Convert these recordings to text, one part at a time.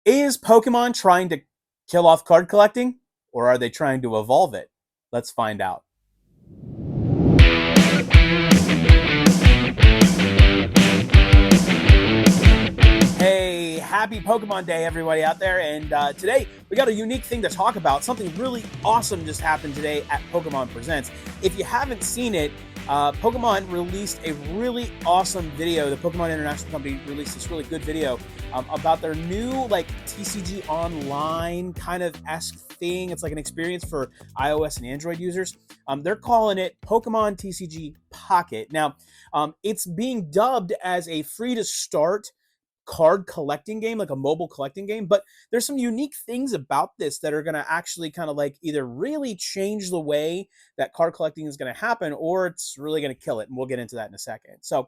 Is Pokemon trying to kill off card collecting, or are they trying to evolve it? Let's find out. Hey, happy Pokemon Day, everybody out there. And today we got a unique thing to talk about. Something really awesome just happened today at Pokemon Presents. If you haven't seen it, Pokemon released a really awesome video. The Pokemon International Company released this really good video about their new like TCG Online kind of esque thing. It's like an experience for iOS and Android users. They're calling it Pokemon TCG Pocket. Now, it's being dubbed as a free to start card collecting game, like a mobile collecting game. But there's some unique things about this that are going to actually kind of like either really change the way that card collecting is going to happen, or it's really going to kill it. And we'll get into that in a second. So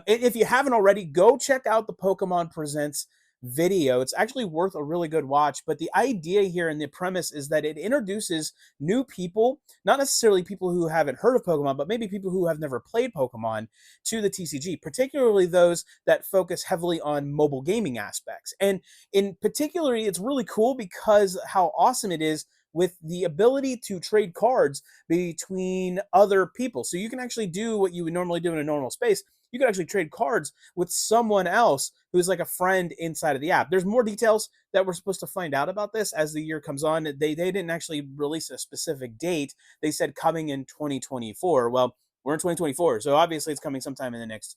if you haven't already, go check out the Pokemon Presents video. It's actually worth a really good watch. But the idea here and the premise is that it introduces new people, not necessarily people who haven't heard of Pokemon, but maybe people who have never played Pokemon to the TCG, particularly those that focus heavily on mobile gaming aspects. And in particular, it's really cool because how awesome it is with the ability to trade cards between other people. So you can actually do what you would normally do in a normal space. You can actually trade cards with someone else who's like a friend inside of the app. There's more details that we're supposed to find out about this as the year comes on. They didn't actually release a specific date. They said coming in 2024. Well, we're in 2024, so obviously it's coming sometime in the next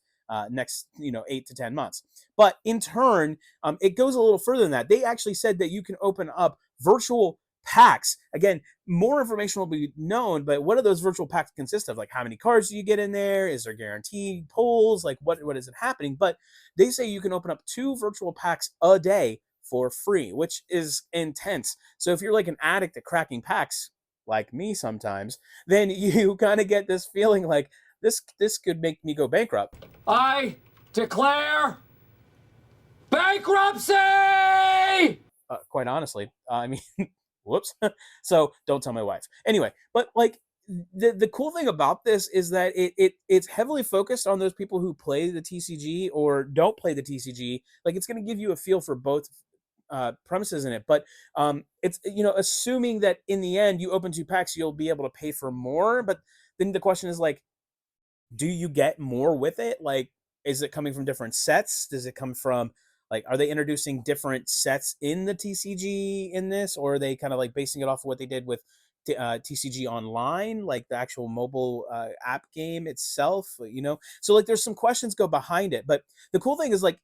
8 to 10 months. But in turn, it goes a little further than that. They actually said that you can open up virtual packs. Again, more information will be known, but what do those virtual packs consist of? Like, how many cards do you get in there? Is there guaranteed pulls? Like, what is it happening? But they say you can open up 2 virtual packs a day for free, which is intense. So if you're like an addict at cracking packs, like me sometimes, then you kind of get this feeling like this could make me go bankrupt. I declare bankruptcy! Quite honestly, I mean, whoops. So don't tell my wife. Anyway, but like the cool thing about this is that it's heavily focused on those people who play the TCG or don't play the TCG. Like, it's going to give you a feel for both premises in it, but it's, assuming that in the end you open 2 packs, you'll be able to pay for more. But then the question is like, do you get more with it? Like, is it coming from different sets? Does it come from, like, are they introducing different sets in the TCG in this, or are they kind of like basing it off of what they did with TCG Online, like the actual mobile app game itself? So like there's some questions go behind it. But the cool thing is like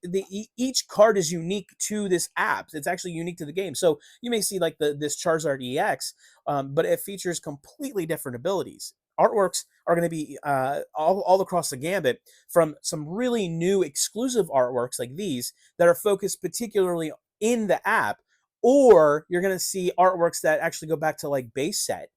each card is unique to this app. It's actually unique to the game. So you may see like this Charizard EX, but it features completely different abilities. Artworks are going to be all across the gambit, from some really new exclusive artworks like these that are focused particularly in the app, or you're going to see artworks that actually go back to like base set,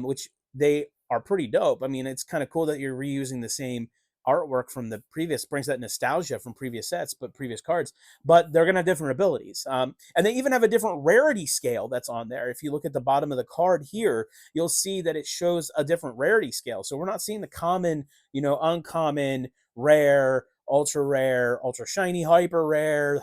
which they are pretty dope. I mean, it's kind of cool that you're reusing the same artwork from the previous, brings that nostalgia from previous sets, but previous cards, but they're going to have different abilities. And they even have a different rarity scale that's on there. If you look at the bottom of the card here, you'll see that it shows a different rarity scale. So we're not seeing the common, uncommon, rare, ultra shiny, hyper rare,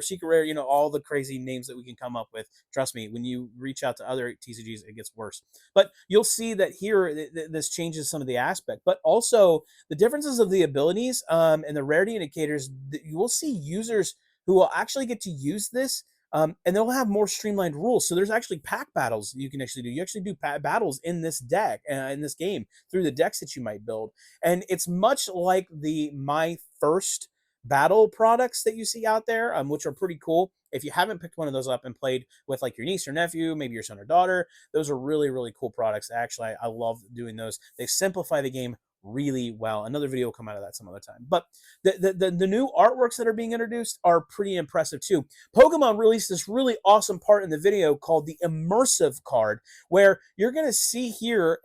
secret rare, all the crazy names that we can come up with. Trust me, when you reach out to other TCGs, it gets worse. But you'll see that here, this changes some of the aspect, but also the differences of the abilities and the rarity indicators. You will see users who will actually get to use this, and they'll have more streamlined rules. So there's actually pack battles you can actually do. You actually do battles in this deck, in this game, through the decks that you might build. And it's much like the My First battle products that you see out there, which are pretty cool. If you haven't picked one of those up and played with like your niece or nephew, maybe your son or daughter, those are really, really cool products. Actually, I love doing those. They simplify the game really well. Another video will come out of that some other time. But the new artworks that are being introduced are pretty impressive too. Pokemon released this really awesome part in the video called the immersive card, where you're going to see here,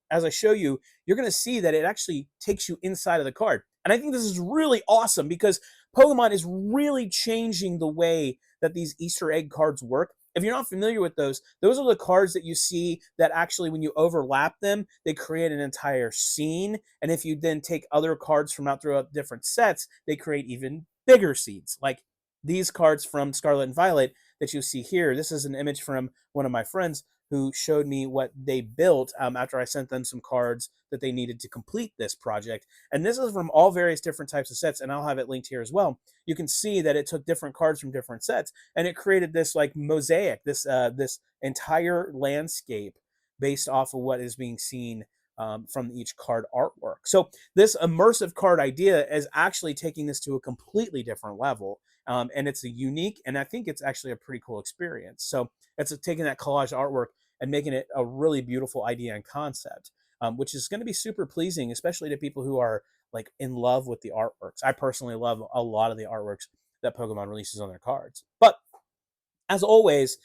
as I show you, you're going to see that it actually takes you inside of the card. And I think this is really awesome because Pokemon is really changing the way that these Easter egg cards work. If you're not familiar with those are the cards that you see that actually, when you overlap them, they create an entire scene. And if you then take other cards from out throughout different sets, they create even bigger scenes. Like, these cards from Scarlet and Violet that you see here, this is an image from one of my friends who showed me what they built after I sent them some cards that they needed to complete this project. And this is from all various different types of sets, and I'll have it linked here as well. You can see that it took different cards from different sets, and it created this like mosaic, this entire landscape based off of what is being seen from each card artwork. So this immersive card idea is actually taking this to a completely different level. And it's a unique, and I think it's actually a pretty cool experience. So it's taking that collage artwork and making it a really beautiful idea and concept, which is going to be super pleasing, especially to people who are like in love with the artworks. I personally love a lot of the artworks that Pokemon releases on their cards. But as always,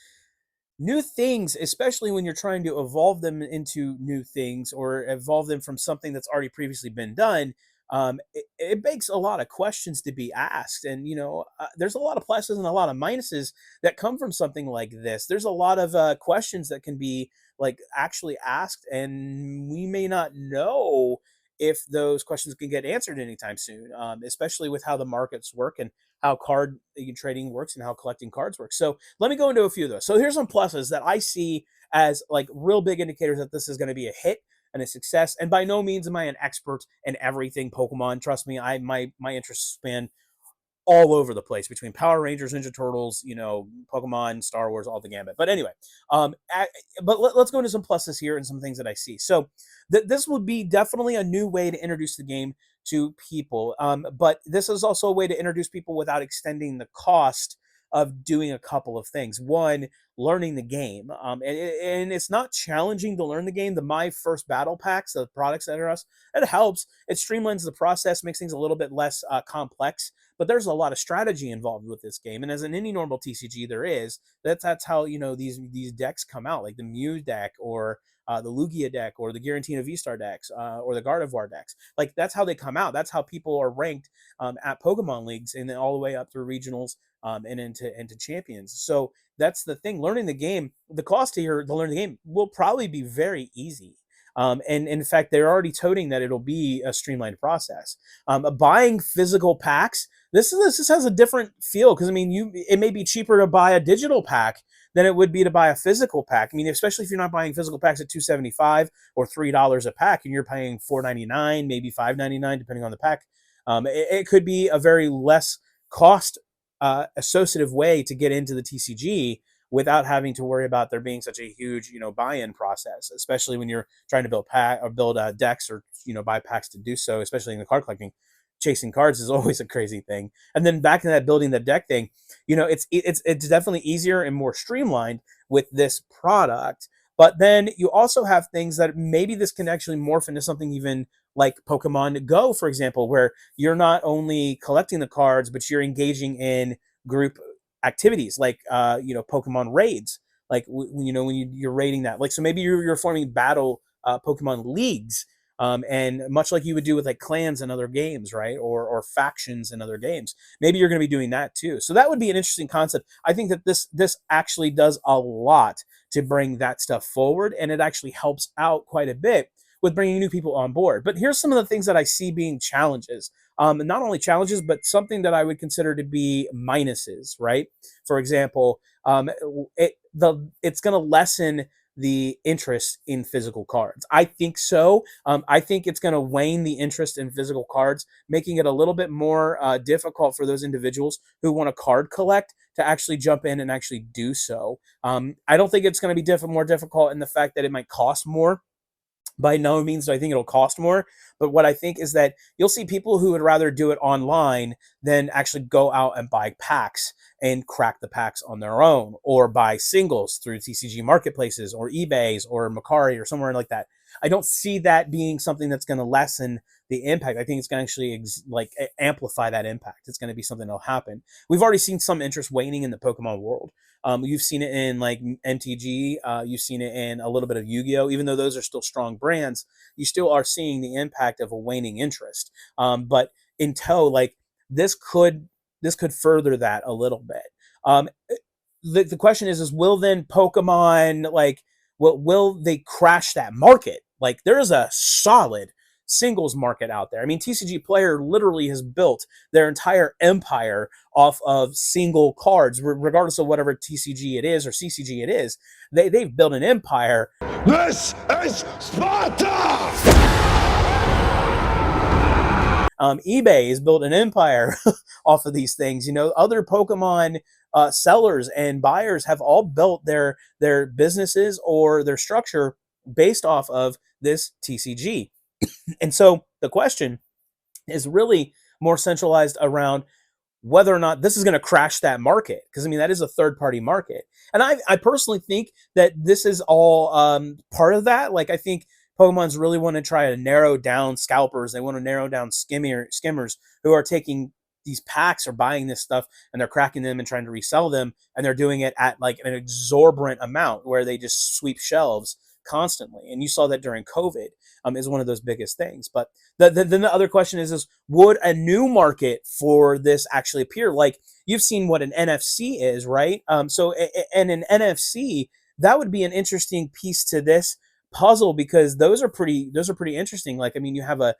new things, especially when you're trying to evolve them into new things or evolve them from something that's already previously been done, it begs a lot of questions to be asked. And, there's a lot of pluses and a lot of minuses that come from something like this. There's a lot of questions that can be like actually asked, and we may not know if those questions can get answered anytime soon, especially with how the markets work and how card trading works and how collecting cards works. So let me go into a few of those. So here's some pluses that I see as like real big indicators that this is going to be a hit and a success. And by no means am I an expert in everything Pokemon. Trust me, my interests span all over the place between Power Rangers, Ninja Turtles, Pokemon, Star Wars, all the gambit. But anyway, let's go into some pluses here and some things that I see. So this would be definitely a new way to introduce the game to people. But this is also a way to introduce people without extending the cost of doing a couple of things. One, learning the game. And it's not challenging to learn the game. The My First Battle packs, the products that are us, it helps. It streamlines the process, makes things a little bit less complex. But there's a lot of strategy involved with this game, and as in any normal TCG, there is. That's how these decks come out, like the Mew deck or the Lugia deck or the Giratina V-Star decks or the Gardevoir decks. Like that's how they come out. That's how people are ranked at Pokemon leagues, and then all the way up through regionals and into champions. So that's the thing. Learning the game, the cost here to learn the game will probably be very easy. And in fact, they're already toting that it'll be a streamlined process. Buying physical packs, this has a different feel because I mean, it may be cheaper to buy a digital pack than it would be to buy a physical pack. I mean, especially if you're not buying physical packs at $2.75 or $3 a pack, and you're paying $4.99, maybe $5.99, depending on the pack. It could be a very less cost associative way to get into the TCG without having to worry about there being such a huge, buy-in process, especially when you're trying to build pack or build decks or, buy packs to do so, especially in the card collecting. Chasing cards is always a crazy thing. And then back to that building the deck thing, it's definitely easier and more streamlined with this product. But then you also have things that maybe this can actually morph into something even like Pokemon Go, for example, where you're not only collecting the cards, but you're engaging in group activities like Pokemon raids. Like when you're raiding that, like so maybe you're forming battle Pokemon leagues, and much like you would do with like clans and other games, right, or factions in other games, maybe you're going to be doing that too. So that would be an interesting concept. I think that this actually does a lot to bring that stuff forward, and it actually helps out quite a bit with bringing new people on board. But here's some of the things that I see being challenges. Not only challenges, but something that I would consider to be minuses, right? For example, it's going to lessen the interest in physical cards. I think so. I think it's going to wane the interest in physical cards, making it a little bit more difficult for those individuals who want to card collect to actually jump in and actually do so. I don't think it's going to be more difficult in the fact that it might cost more. By no means do I think it'll cost more, but what I think is that you'll see people who would rather do it online than actually go out and buy packs and crack the packs on their own, or buy singles through TCG marketplaces or eBays or Macari or somewhere like that. I don't see that being something that's going to lessen the impact. I think it's going to actually amplify that impact. It's going to be something that'll happen. We've already seen some interest waning in the Pokemon world. You've seen it in like MTG. You've seen it in a little bit of Yu-Gi-Oh. Even though those are still strong brands, you still are seeing the impact of a waning interest. But in tow, like this could further that a little bit. The question is will then Pokemon will they crash that market? Like there is a solid singles market out there. I mean, TCG Player literally has built their entire empire off of single cards, regardless of whatever TCG it is or CCG it is. They've built an empire. This is Sparta! eBay has built an empire off of these things. Other Pokemon sellers and buyers have all built their businesses or their structure based off of this TCG. And so the question is really more centralized around whether or not this is going to crash that market. Because I mean, that is a third party market. And I personally think that this is all part of that. Like, I think Pokemon's really want to try to narrow down scalpers. They want to narrow down skimmers who are taking these packs or buying this stuff and they're cracking them and trying to resell them. And they're doing it at like an exorbitant amount where they just sweep shelves constantly. And you saw that during COVID is one of those biggest things. But then the other question is would a new market for this actually appear? Like, you've seen what an NFC is, right? And an NFC, that would be an interesting piece to this puzzle, because those are pretty interesting. Like, I mean, you have a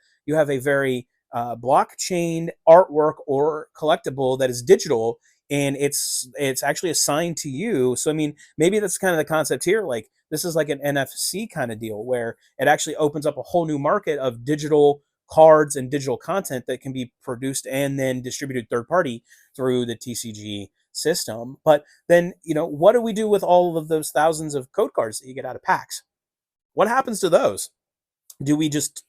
very blockchain artwork or collectible that is digital, and it's actually assigned to you. So I mean, maybe that's kind of the concept here. Like, this is like an NFC kind of deal where it actually opens up a whole new market of digital cards and digital content that can be produced and then distributed third party through the TCG system. But then, what do we do with all of those thousands of code cards that you get out of packs? What happens to those? Do we just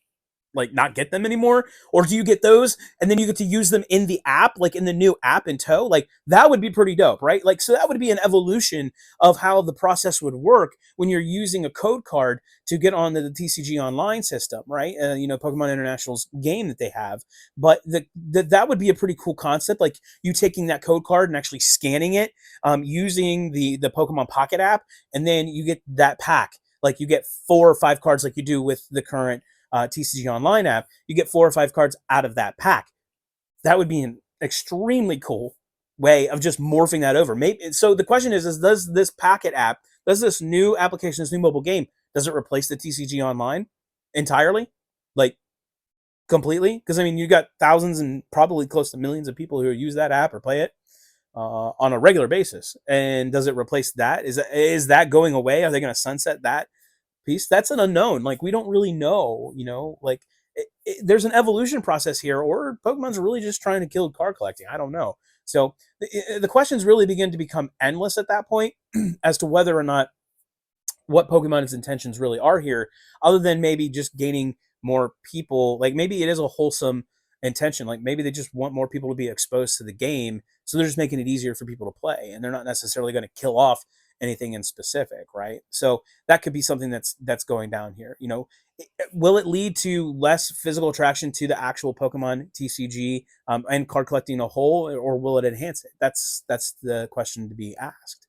like not get them anymore, or do you get those and then you get to use them in the app, like in the new app in tow? Like, that would be pretty dope, right? Like, so that would be an evolution of how the process would work when you're using a code card to get on the TCG online system, right? Pokemon International's game that they have. But that would be a pretty cool concept, like you taking that code card and actually scanning it using the Pokemon Pocket app, and then you get that pack. Like, you get 4 or 5 cards like you do with the current TCG Online app. You get 4 or 5 cards out of that pack. That would be an extremely cool way of just morphing that over. Maybe so. The question is does this Packet app, does this new application, this new mobile game, does it replace the TCG Online entirely, like completely? Because I mean, you got thousands and probably close to millions of people who use that app or play it on a regular basis. And does it replace that? Is that going away? Are they going to sunset that piece? That's an unknown. Like, we don't really know, like there's an evolution process here, or Pokemon's really just trying to kill card collecting. I don't know. So the questions really begin to become endless at that point as to whether or not what Pokemon's intentions really are here, other than maybe just gaining more people. Like, maybe it is a wholesome intention. Like, maybe they just want more people to be exposed to the game, so they're just making it easier for people to play, and they're not necessarily going to kill off anything in specific, right? So that could be something that's going down here. Will it lead to less physical attraction to the actual Pokemon TCG and card collecting a whole, or will it enhance it? That's the question to be asked.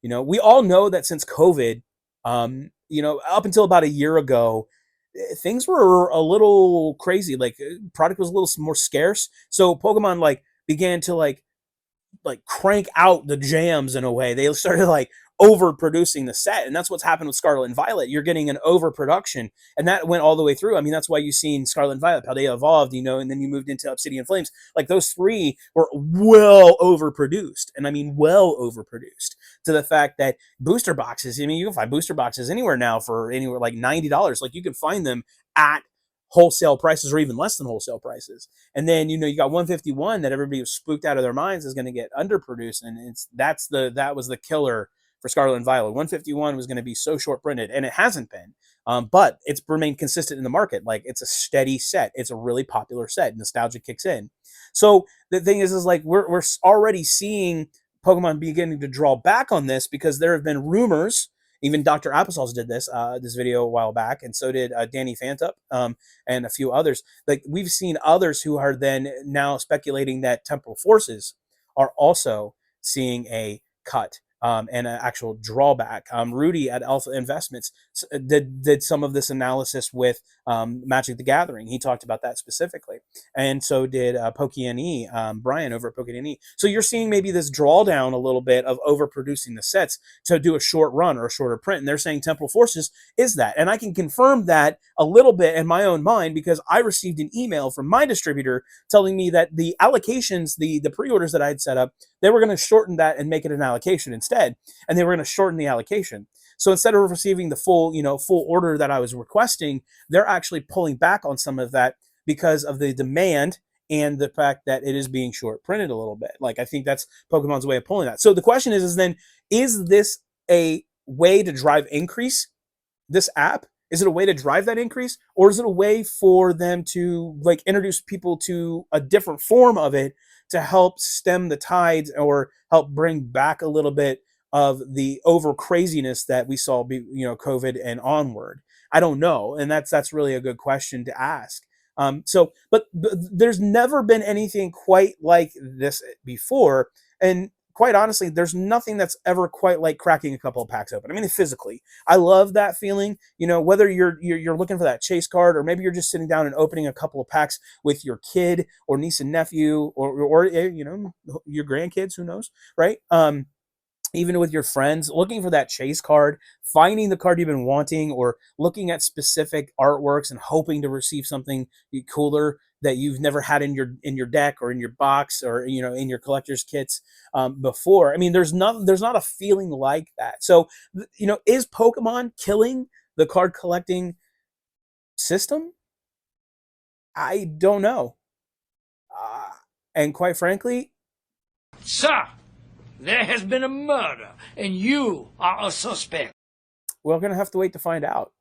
We all know that since COVID, up until about a year ago, things were a little crazy. Like, product was a little more scarce, so Pokemon began to crank out the jams in a way. They started overproducing the set, and that's what's happened with Scarlet and Violet. You're getting an overproduction, and that went all the way through. I mean, that's why you've seen Scarlet and Violet, how they evolved, and then you moved into Obsidian Flames. Like, those 3 were well overproduced, and I mean well overproduced, to the fact that booster boxes, I mean, you can find booster boxes anywhere now for anywhere like $90. Like, you can find them at wholesale prices or even less than wholesale prices. And then, you got 151 that everybody was spooked out of their minds is going to get underproduced, and that was the killer for Scarlet and Violet. 151 was going to be so short printed, and it hasn't been. But it's remained consistent in the market. Like, it's a steady set. It's a really popular set. Nostalgia kicks in. So the thing is like we're already seeing Pokemon beginning to draw back on this, because there have been rumors. Even Dr. Applesauce did this video a while back, and so did Danny Fantup and a few others. Like, we've seen others who are then now speculating that Temporal Forces are also seeing a cut and an actual drawback. Rudy at Alpha Investments did some of this analysis with Magic the Gathering. He talked about that specifically, and so did Pokey&E, Brian over at Pokey&E. So you're seeing maybe this drawdown a little bit of overproducing the sets to do a short run or a shorter print, and they're saying Temporal Forces is that, and I can confirm that a little bit in my own mind because I received an email from my distributor telling me that the allocations, the pre-orders that I had set up, they were going to shorten that and make it an allocation instead, and they were going to shorten the allocation. So instead of receiving the full order that I was requesting, they're actually pulling back on some of that because of the demand and the fact that it is being short printed a little bit. Like, I think that's Pokemon's way of pulling that. So the question is then, is this a way to drive increase, this app? Is it a way to drive that increase, or is it a way for them to like introduce people to a different form of it to help stem the tides or help bring back a little bit of the over craziness that we saw, COVID and onward? I don't know, and that's really a good question to ask. But there's never been anything quite like this before, and quite honestly, there's nothing that's ever quite like cracking a couple of packs open. I mean, physically, I love that feeling. Whether you're looking for that chase card, or maybe you're just sitting down and opening a couple of packs with your kid or niece and nephew, or your grandkids, who knows, right? Even with your friends, looking for that chase card, finding the card you've been wanting, or looking at specific artworks and hoping to receive something cooler that you've never had in your deck or in your box or in your collector's kits before. I mean, there's not a feeling like that. So is Pokemon killing the card collecting system? I don't know, and quite frankly, Sir, there has been a murder, and you are a suspect. we're gonna have to wait to find out.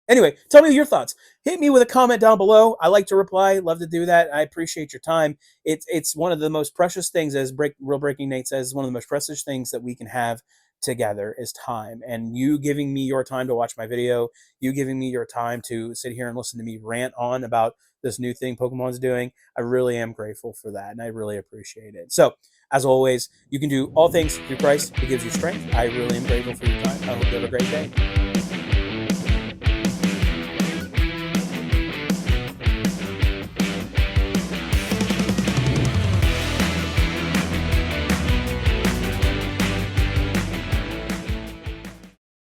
Anyway, tell me your thoughts. Hit me with a comment down below. I like to reply. Love to do that. I appreciate your time. It's one of the most precious things, as Real Breaking Nate says, one of the most precious things that we can have together is time. And you giving me your time to watch my video, you giving me your time to sit here and listen to me rant on about this new thing Pokemon's doing, I really am grateful for that, and I really appreciate it. So, as always, you can do all things through Christ who gives you strength. I really am grateful for your time. I hope you have a great day.